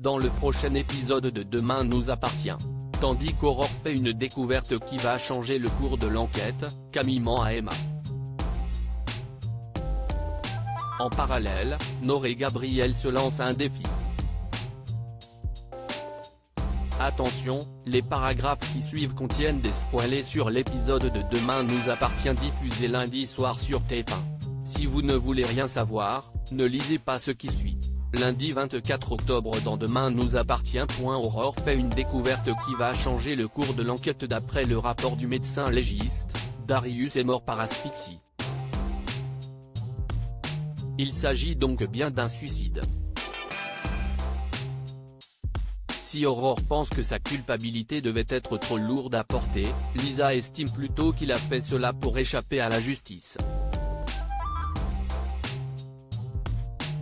dans le prochain épisode de Demain nous appartient. Tandis qu'Aurore fait une découverte qui va changer le cours de l'enquête, Camille ment à Emma. En parallèle, Nord et Gabriel se lancent un défi. Attention, les paragraphes qui suivent contiennent des spoilers sur l'épisode de Demain nous appartient diffusé lundi soir sur TF1. Si vous ne voulez rien savoir, ne lisez pas ce qui suit. Lundi 24 octobre dans Demain nous appartient. Aurore fait une découverte qui va changer le cours de l'enquête. D'après le rapport du médecin légiste, Darius est mort par asphyxie. Il s'agit donc bien d'un suicide. Si Aurore pense que sa culpabilité devait être trop lourde à porter, Lisa estime plutôt qu'il a fait cela pour échapper à la justice.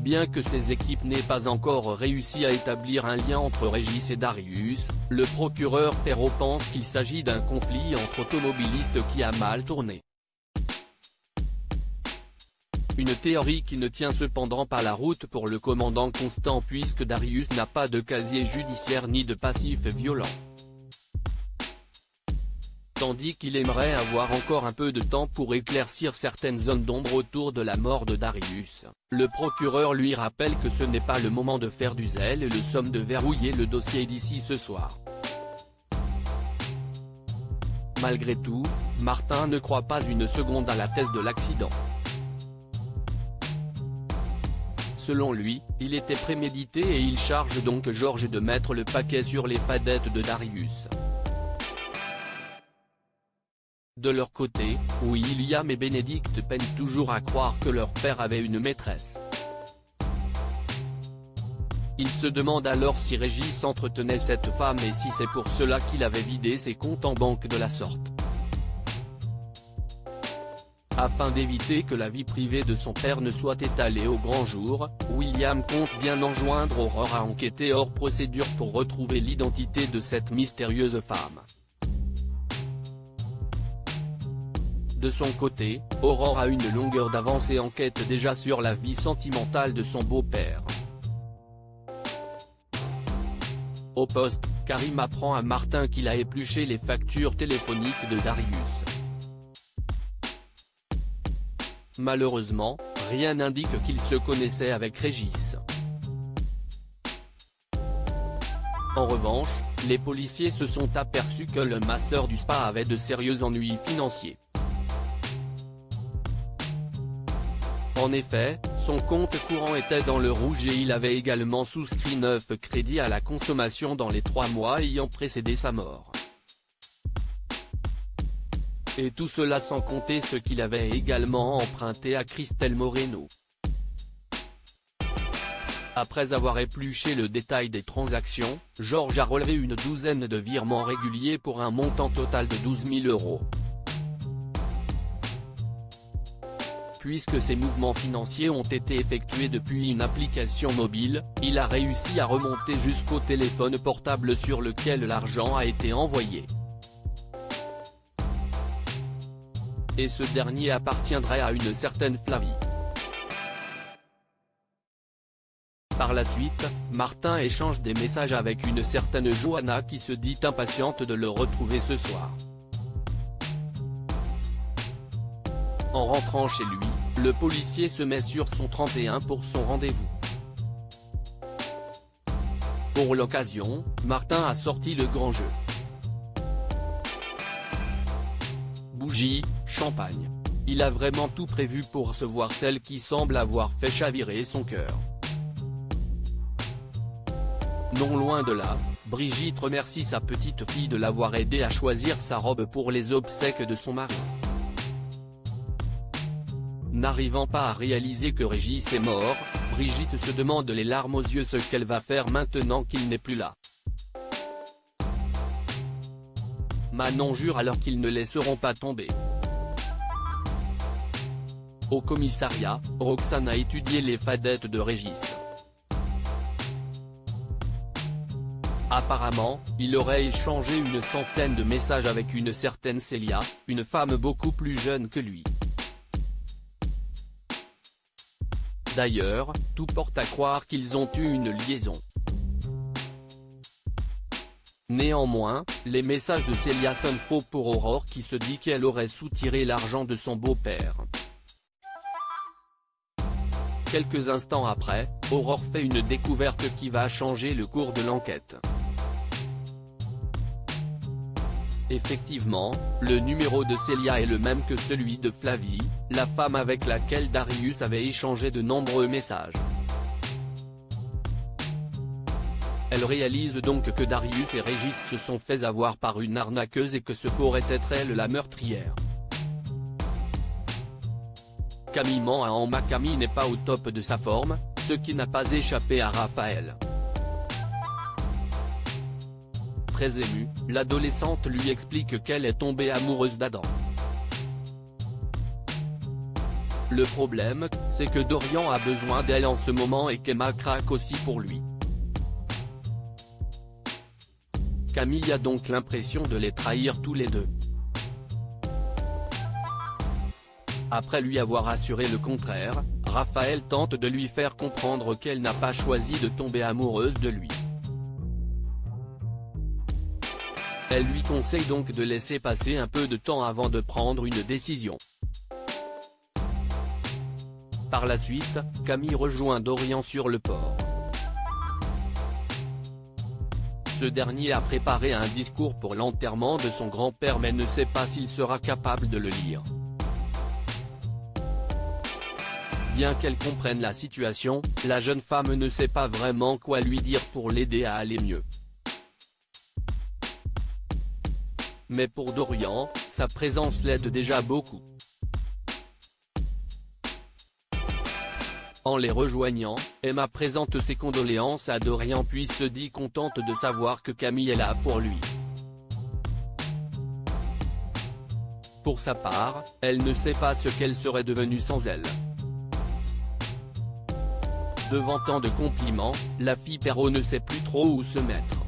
Bien que ses équipes n'aient pas encore réussi à établir un lien entre Régis et Darius, le procureur Perrault pense qu'il s'agit d'un conflit entre automobilistes qui a mal tourné. Une théorie qui ne tient cependant pas la route pour le commandant Constant puisque Darius n'a pas de casier judiciaire ni de passif violent. Tandis qu'il aimerait avoir encore un peu de temps pour éclaircir certaines zones d'ombre autour de la mort de Darius, le procureur lui rappelle que ce n'est pas le moment de faire du zèle et le somme de verrouiller le dossier d'ici ce soir. Malgré tout, Martin ne croit pas une seconde à la thèse de l'accident. Selon lui, il était prémédité et il charge donc Georges de mettre le paquet sur les fadettes de Darius. De leur côté, William et Bénédicte peinent toujours à croire que leur père avait une maîtresse. Ils se demandent alors si Régis entretenait cette femme et si c'est pour cela qu'il avait vidé ses comptes en banque de la sorte. Afin d'éviter que la vie privée de son père ne soit étalée au grand jour, William compte bien enjoindre Aurore à enquêter hors procédure pour retrouver l'identité de cette mystérieuse femme. De son côté, Aurore a une longueur d'avance et enquête déjà sur la vie sentimentale de son beau-père. Au poste, Karim apprend à Martin qu'il a épluché les factures téléphoniques de Darius. Malheureusement, rien n'indique qu'il se connaissait avec Régis. En revanche, les policiers se sont aperçus que le masseur du spa avait de sérieux ennuis financiers. En effet, son compte courant était dans le rouge et il avait également souscrit 9 crédits à la consommation dans les 3 mois ayant précédé sa mort. Et tout cela sans compter ce qu'il avait également emprunté à Christelle Moreno. Après avoir épluché le détail des transactions, Georges a relevé une douzaine de virements réguliers pour un montant total de 12 000 €. Puisque ces mouvements financiers ont été effectués depuis une application mobile, il a réussi à remonter jusqu'au téléphone portable sur lequel l'argent a été envoyé. Et ce dernier appartiendrait à une certaine Flavie. Par la suite, Martin échange des messages avec une certaine Johanna qui se dit impatiente de le retrouver ce soir. En rentrant chez lui, le policier se met sur son 31 pour son rendez-vous. Pour l'occasion, Martin a sorti le grand jeu. Bougies, champagne. Il a vraiment tout prévu pour recevoir celle qui semble avoir fait chavirer son cœur. Non loin de là, Brigitte remercie sa petite fille de l'avoir aidé à choisir sa robe pour les obsèques de son mari. N'arrivant pas à réaliser que Régis est mort, Brigitte se demande les larmes aux yeux ce qu'elle va faire maintenant qu'il n'est plus là. Manon jure alors qu'ils ne laisseront pas tomber. Au commissariat, Roxane a étudié les fadettes de Régis. Apparemment, il aurait échangé une centaine de messages avec une certaine Célia, une femme beaucoup plus jeune que lui. D'ailleurs, tout porte à croire qu'ils ont eu une liaison. Néanmoins, les messages de Célia sonnent faux pour Aurore qui se dit qu'elle aurait soutiré l'argent de son beau-père. Quelques instants après, Aurore fait une découverte qui va changer le cours de l'enquête. Effectivement, le numéro de Célia est le même que celui de Flavie, la femme avec laquelle Darius avait échangé de nombreux messages. Elle réalise donc que Darius et Régis se sont fait avoir par une arnaqueuse et que ce pourrait être elle la meurtrière. Camille ment à Emma. Camille n'est pas au top de sa forme, ce qui n'a pas échappé à Raphaël. Très émue, l'adolescente lui explique qu'elle est tombée amoureuse d'Adam. Le problème, c'est que Dorian a besoin d'elle en ce moment et qu'Emma craque aussi pour lui. Camille a donc l'impression de les trahir tous les deux. Après lui avoir assuré le contraire, Raphaël tente de lui faire comprendre qu'elle n'a pas choisi de tomber amoureuse de lui. Elle lui conseille donc de laisser passer un peu de temps avant de prendre une décision. Par la suite, Camille rejoint Dorian sur le port. Ce dernier a préparé un discours pour l'enterrement de son grand-père mais ne sait pas s'il sera capable de le lire. Bien qu'elle comprenne la situation, la jeune femme ne sait pas vraiment quoi lui dire pour l'aider à aller mieux. Mais pour Dorian, sa présence l'aide déjà beaucoup. En les rejoignant, Emma présente ses condoléances à Dorian puis se dit contente de savoir que Camille est là pour lui. Pour sa part, elle ne sait pas ce qu'elle serait devenue sans elle. Devant tant de compliments, la fille Perrault ne sait plus trop où se mettre.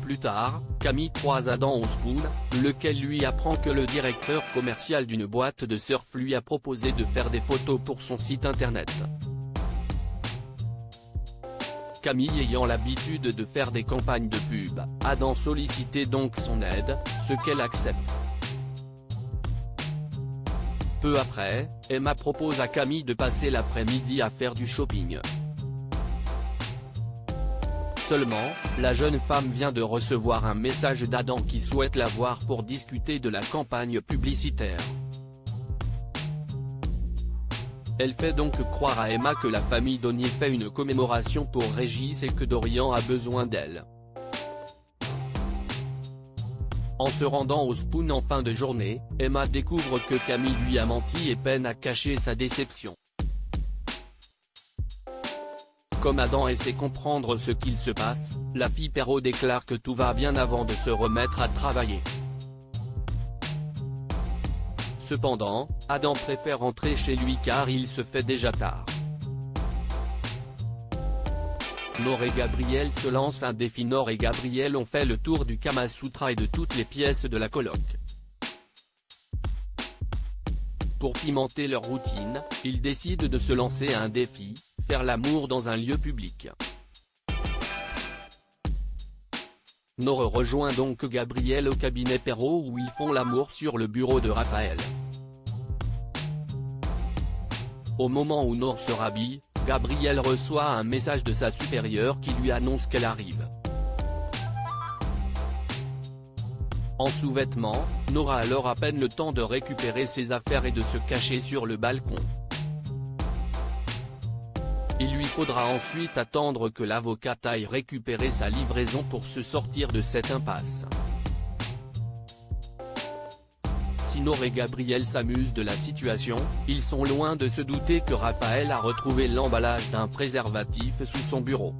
Plus tard, Camille croise Adam au Spoon, lequel lui apprend que le directeur commercial d'une boîte de surf lui a proposé de faire des photos pour son site internet. Camille ayant l'habitude de faire des campagnes de pub, Adam sollicitait donc son aide, ce qu'elle accepte. Peu après, Emma propose à Camille de passer l'après-midi à faire du shopping. Seulement, la jeune femme vient de recevoir un message d'Adam qui souhaite la voir pour discuter de la campagne publicitaire. Elle fait donc croire à Emma que la famille Donnier fait une commémoration pour Régis et que Dorian a besoin d'elle. En se rendant au Spoon en fin de journée, Emma découvre que Camille lui a menti et peine à cacher sa déception. Comme Adam essaie de comprendre ce qu'il se passe, la fille Perrault déclare que tout va bien avant de se remettre à travailler. Cependant, Adam préfère rentrer chez lui car il se fait déjà tard. Nord et Gabriel se lancent un défi. Nord et Gabriel ont fait le tour du Kama Sutra et de toutes les pièces de la coloc. Pour pimenter leur routine, ils décident de se lancer un défi, faire l'amour dans un lieu public. Nord rejoint donc Gabriel au cabinet Perrault où ils font l'amour sur le bureau de Raphaël. Au moment où Nord se rhabille, Gabriel reçoit un message de sa supérieure qui lui annonce qu'elle arrive. En sous-vêtements, Nord a alors à peine le temps de récupérer ses affaires et de se cacher sur le balcon. Il lui faudra ensuite attendre que l'avocate aille récupérer sa livraison pour se sortir de cette impasse. Si Nord et Gabriel s'amusent de la situation, ils sont loin de se douter que Raphaël a retrouvé l'emballage d'un préservatif sous son bureau.